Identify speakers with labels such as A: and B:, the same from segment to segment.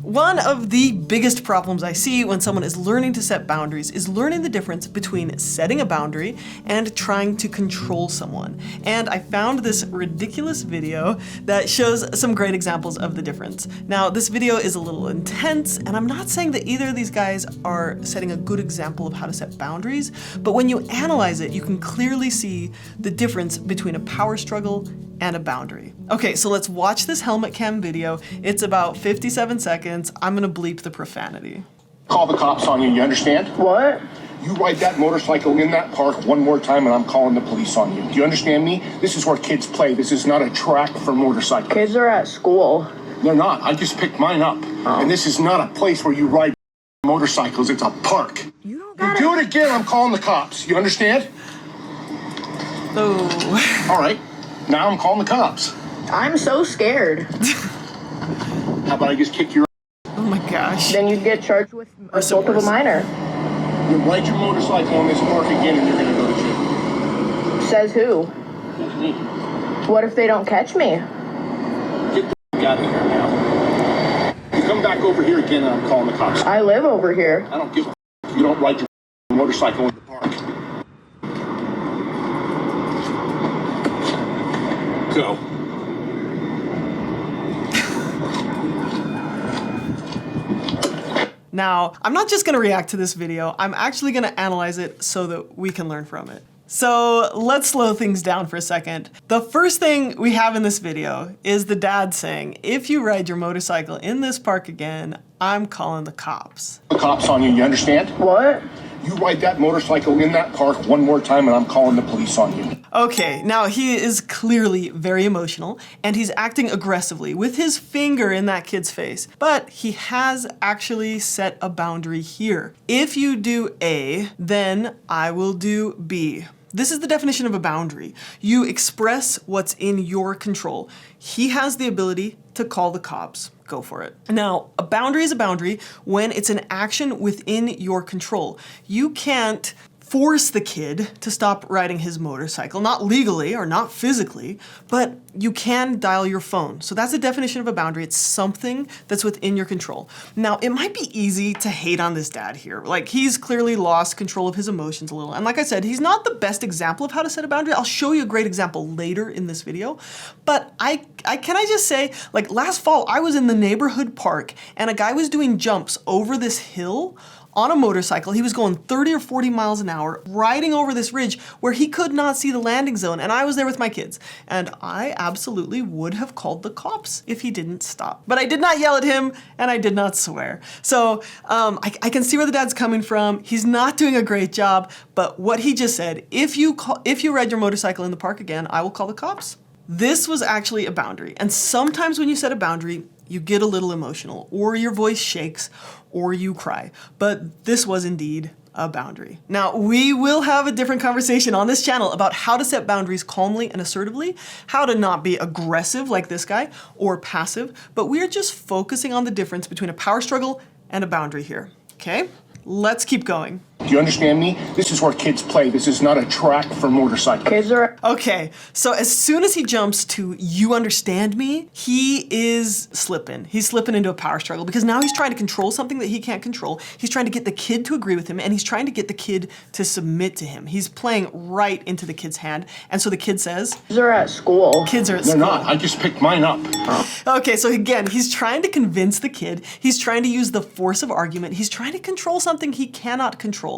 A: One of the biggest problems I see when someone is learning to set boundaries is learning the difference between setting a boundary and trying to control someone. And I found this ridiculous video that shows some great examples of the difference. Now, this video is a little intense, and I'm not saying that either of these guys are setting a good example of how to set boundaries, but when you analyze it, you can clearly see the difference between a power struggle and a boundary. Okay, so let's watch this helmet cam video. It's about 57 seconds. I'm gonna bleep the profanity.
B: Call the cops on you, you understand?
C: What?
B: You ride that motorcycle in that park one more time and I'm calling the police on you. Do you understand me? This is where kids play. This is not a track for motorcycles.
C: Kids are at school.
B: They're not. I just picked mine up.
C: Oh.
B: And this is not a place where you ride motorcycles. It's a park.
C: You don't
B: You
C: gotta...
B: do it again, I'm calling the cops. You understand?
A: Oh.
B: All right. Now I'm calling the cops.
C: I'm so scared.
B: How about I just kick your
A: Oh my gosh.
C: Then you'd get charged with assault of a minor.
B: You ride your motorcycle in this park again and you're gonna go to jail.
C: Says who?
B: That's me.
C: What if they don't catch me?
B: Get the f*** out of here now. You come back over here again and I'm calling the cops.
C: I live over here.
B: I don't give a f***. You don't ride your motorcycle in the park. Go.
A: Now, I'm not just gonna react to this video, I'm actually gonna analyze it so that we can learn from it. So let's slow things down for a second. The first thing we have in this video is the dad saying, if you ride your motorcycle in this park again, I'm calling the cops.
B: The cops on you, you understand?
C: What?
B: You ride that motorcycle in that park one more time and I'm calling the police on you.
A: Okay, now he is clearly very emotional and he's acting aggressively with his finger in that kid's face. But he has actually set a boundary here. If you do A, then I will do B. This is the definition of a boundary. You express what's in your control. He has the ability to call the cops. Go for it. Now, a boundary is a boundary when it's an action within your control. You can't force the kid to stop riding his motorcycle, not legally or not physically, but you can dial your phone. So that's the definition of a boundary. It's something that's within your control. Now, it might be easy to hate on this dad here. Like, he's clearly lost control of his emotions a little. And like I said, he's not the best example of how to set a boundary. I'll show you a great example later in this video. But can I just say, like last fall, I was in the neighborhood park and a guy was doing jumps over this hill on a motorcycle. He was going 30 or 40 miles an hour, riding over this ridge where he could not see the landing zone, and I was there with my kids. And I absolutely would have called the cops if he didn't stop. But I did not yell at him, and I did not swear. So I can see where the dad's coming from. He's not doing a great job, but what he just said, if you ride your motorcycle in the park again, I will call the cops. This was actually a boundary. And sometimes when you set a boundary, you get a little emotional, or your voice shakes, or you cry. But this was indeed a boundary. Now, we will have a different conversation on this channel about how to set boundaries calmly and assertively, how to not be aggressive like this guy, or passive, but we're just focusing on the difference between a power struggle and a boundary here, okay? Let's keep going.
B: Do you understand me? This is where kids play. This is not a track for motorcycles.
C: Kids are...
A: Okay, so as soon as he jumps to you understand me, he is slipping. He's slipping into a power struggle because now he's trying to control something that he can't control. He's trying to get the kid to agree with him, and he's trying to get the kid to submit to him. He's playing right into the kid's hand. And so the kid says...
C: Kids are at school.
A: Kids are at
B: They're
A: school.
B: not. I just picked mine up.
A: Okay, so again, he's trying to convince the kid. He's trying to use the force of argument. He's trying to control something he cannot control.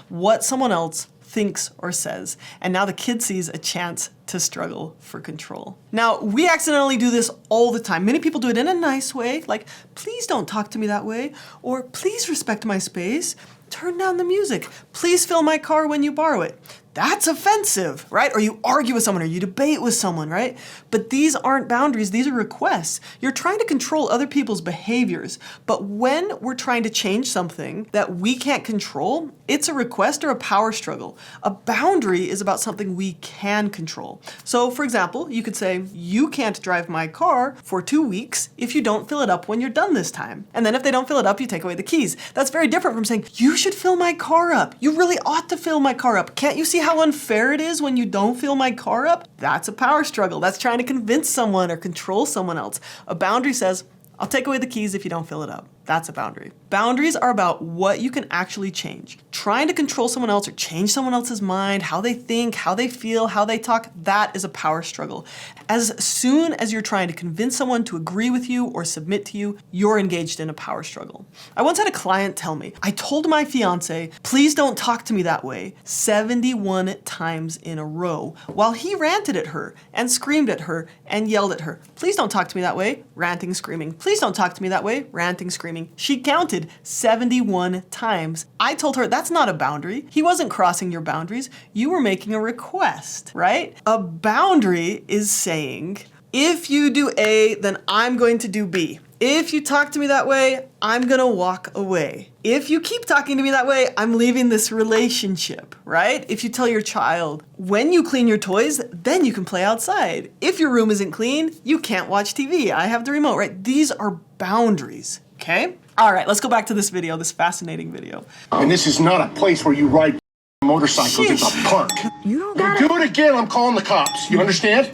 A: What someone else thinks or says. And now the kid sees a chance to struggle for control. Now, we accidentally do this all the time. Many people do it in a nice way, like, please don't talk to me that way, or please respect my space, turn down the music, please fill my car when you borrow it. That's offensive, right? Or you argue with someone or you debate with someone, right? But these aren't boundaries, these are requests. You're trying to control other people's behaviors, but when we're trying to change something that we can't control, it's a request or a power struggle. A boundary is about something we can control. So for example, you could say, you can't drive my car for 2 weeks if you don't fill it up when you're done this time. And then if they don't fill it up, you take away the keys. That's very different from saying, you should fill my car up. You really ought to fill my car up. Can't you see how unfair it is when you don't fill my car up? That's a power struggle. That's trying to convince someone or control someone else. A boundary says, I'll take away the keys if you don't fill it up. That's a boundary. Boundaries are about what you can actually change. Trying to control someone else or change someone else's mind, how they think, how they feel, how they talk, that is a power struggle. As soon as you're trying to convince someone to agree with you or submit to you, you're engaged in a power struggle. I once had a client tell me, I told my fiance, please don't talk to me that way, 71 times in a row, while he ranted at her and screamed at her and yelled at her. Please don't talk to me that way, ranting, screaming. Please don't talk to me that way, ranting, screaming. She counted 71 times. I told her that's not a boundary. He wasn't crossing your boundaries. You were making a request, right? A boundary is saying, if you do A, then I'm going to do B. If you talk to me that way, I'm gonna walk away. If you keep talking to me that way, I'm leaving this relationship, right? If you tell your child, when you clean your toys, then you can play outside. If your room isn't clean, you can't watch TV. I have the remote, right? These are boundaries, okay? All right, let's go back to this video, this fascinating video.
B: And this is not a place where you ride motorcycles. It's a park.
C: You don't got
B: Do it again, I'm calling the cops. You understand?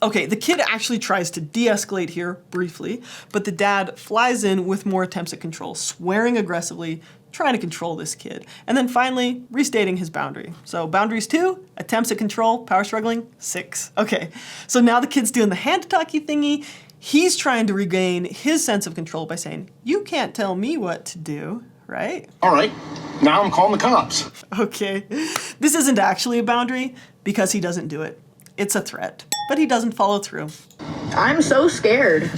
A: Okay, the kid actually tries to de-escalate here briefly, but the dad flies in with more attempts at control, swearing aggressively, trying to control this kid. And then finally, restating his boundary. So boundaries 2, attempts at control, power struggling, 6. Okay, so now the kid's doing the hand-talky thingy. He's trying to regain his sense of control by saying, you can't tell me what to do, right?
B: All right, now I'm calling the cops.
A: Okay, this isn't actually a boundary because he doesn't do it. It's a threat, but he doesn't follow through.
C: I'm so scared.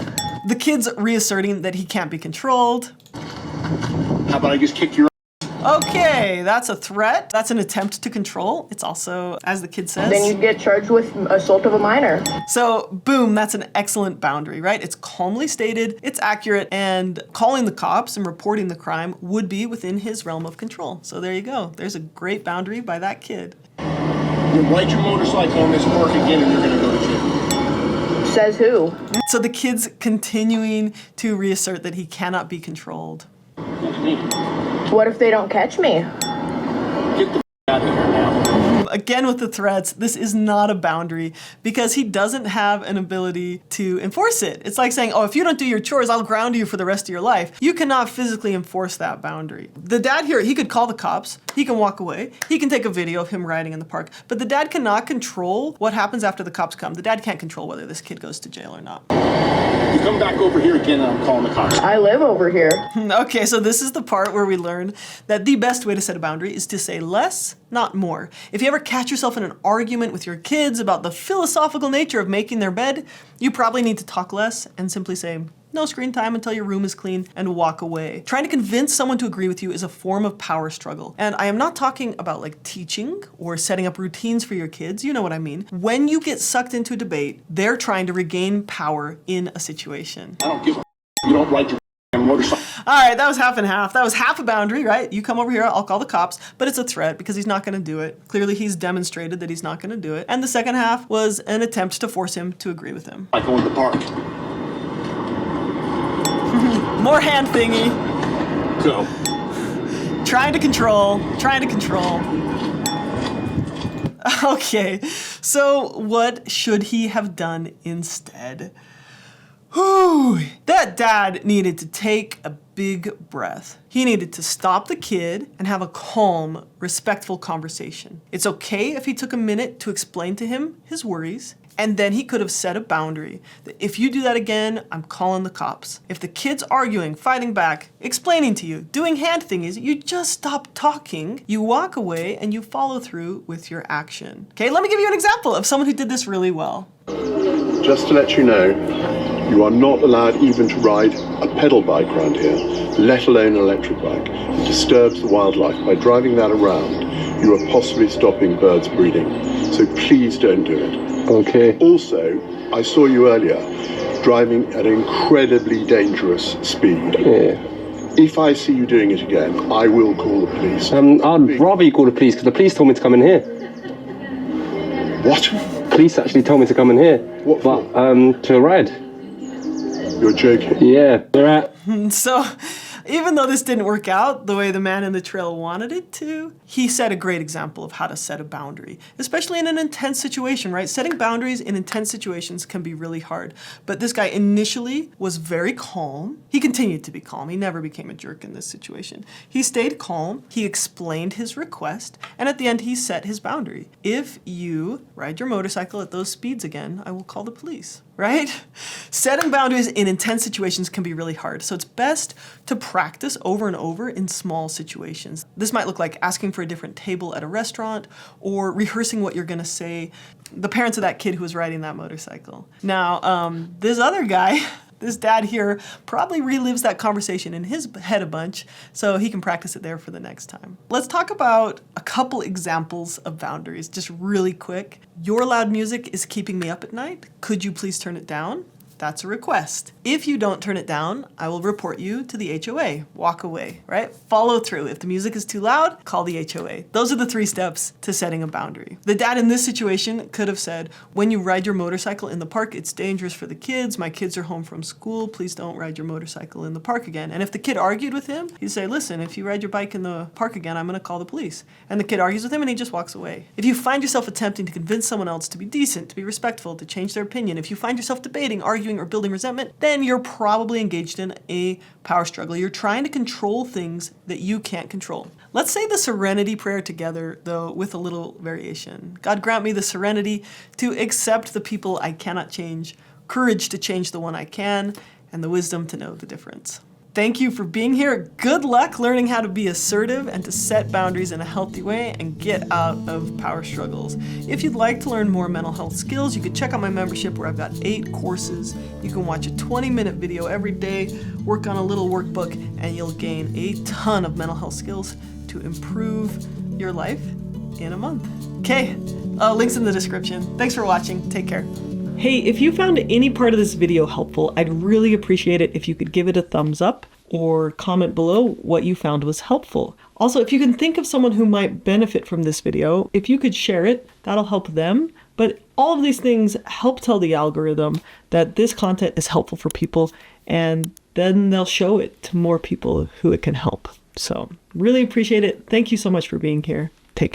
A: The kid's reasserting that he can't be controlled.
B: How about I just kick your
A: Okay, that's a threat. That's an attempt to control. It's also, as the kid says.
C: Then you get charged with assault of a minor.
A: So, boom, that's an excellent boundary, right? It's calmly stated, it's accurate, and calling the cops and reporting the crime would be within his realm of control. So there you go. There's a great boundary by that kid.
B: You ride your motorcycle on this park again and you're gonna go to jail.
C: Says who?
A: So the kid's continuing to reassert that he cannot be controlled.
B: That's me.
C: What if they don't catch me?
B: Get the out of here now.
A: Again with the threats, this is not a boundary because he doesn't have an ability to enforce it. It's like saying, oh, if you don't do your chores, I'll ground you for the rest of your life. You cannot physically enforce that boundary. The dad here, he could call the cops, he can walk away, he can take a video of him riding in the park, but the dad cannot control what happens after the cops come. The dad can't control whether this kid goes to jail or not.
B: You come back over here again and I'm calling the cops.
C: I live over here.
A: Okay, so this is the part where we learn that the best way to set a boundary is to say less, not more. If you ever catch yourself in an argument with your kids about the philosophical nature of making their bed, you probably need to talk less and simply say, no screen time until your room is clean, and walk away. Trying to convince someone to agree with you is a form of power struggle. And I am not talking about like teaching or setting up routines for your kids, you know what I mean. When you get sucked into a debate, they're trying to regain power in a situation.
B: I don't give a you don't ride your motorcycle.
A: All right, that was half and half. That was half a boundary, right? You come over here, I'll call the cops, but it's a threat because he's not gonna do it. Clearly he's demonstrated that he's not gonna do it. And the second half was an attempt to force him to agree with him.
B: I go in the park.
A: More hand thingy.
B: Go.
A: Trying to control, trying to control. Okay, so what should he have done instead? Whew. That dad needed to take a big breath. He needed to stop the kid and have a calm, respectful conversation. It's okay if he took a minute to explain to him his worries, and then he could have set a boundary that if you do that again, I'm calling the cops. If the kid's arguing, fighting back, explaining to you, doing hand thingies, you just stop talking, you walk away, and you follow through with your action. Okay, let me give you an example of someone who did this really well.
D: Just to let you know, you are not allowed even to ride a pedal bike around here, let alone an electric bike. It disturbs the wildlife. By driving that around, you are possibly stopping birds breeding. So please don't do it.
E: Okay.
D: Also, I saw you earlier driving at an incredibly dangerous speed.
E: Yeah.
D: If I see you doing it again, I will call the police.
E: I'd rather you call the police because the police told me to come in here.
D: What?
E: Police actually told me to come in here.
D: What for?
E: But, to ride.
D: You're joking.
E: Yeah, they're at.
A: So Even though this didn't work out the way the man in the trail wanted it to, he set a great example of how to set a boundary, especially in an intense situation, right? Setting boundaries in intense situations can be really hard. But this guy initially was very calm. He continued to be calm. He never became a jerk in this situation. He stayed calm. He explained his request. And at the end, he set his boundary. If you ride your motorcycle at those speeds again, I will call the police, right? Setting boundaries in intense situations can be really hard. So it's best to practice over and over in small situations. This might look like asking for a different table at a restaurant or rehearsing what you're going to say. The parents of that kid who was riding that motorcycle. Now, this other guy, this dad here, probably relives that conversation in his head a bunch, so he can practice it there for the next time. Let's talk about a couple examples of boundaries, just really quick. Your loud music is keeping me up at night. Could you please turn it down? That's a request. If you don't turn it down, I will report you to the HOA. Walk away, right? Follow through. If the music is too loud, call the HOA. Those are the 3 steps to setting a boundary. The dad in this situation could have said, when you ride your motorcycle in the park, it's dangerous for the kids. My kids are home from school. Please don't ride your motorcycle in the park again. And if the kid argued with him, he'd say, listen, if you ride your bike in the park again, I'm going to call the police. And the kid argues with him and he just walks away. If you find yourself attempting to convince someone else to be decent, to be respectful, to change their opinion, if you find yourself debating, arguing, or building resentment, then you're probably engaged in a power struggle. You're trying to control things that you can't control. Let's say the serenity prayer together, though, with a little variation. God, grant me the serenity to accept the people I cannot change, courage to change the one I can, and the wisdom to know the difference. Thank you for being here. Good luck learning how to be assertive and to set boundaries in a healthy way and get out of power struggles. If you'd like to learn more mental health skills, you can check out my membership where I've got 8 courses. You can watch a 20-minute video every day, work on a little workbook, and you'll gain a ton of mental health skills to improve your life in a month. Okay, links in the description. Thanks for watching. Take care. Hey, if you found any part of this video helpful, I'd really appreciate it if you could give it a thumbs up or comment below what you found was helpful. Also, if you can think of someone who might benefit from this video, if you could share it, that'll help them. But all of these things help tell the algorithm that this content is helpful for people, and then they'll show it to more people who it can help. So really appreciate it. Thank you so much for being here. Take care.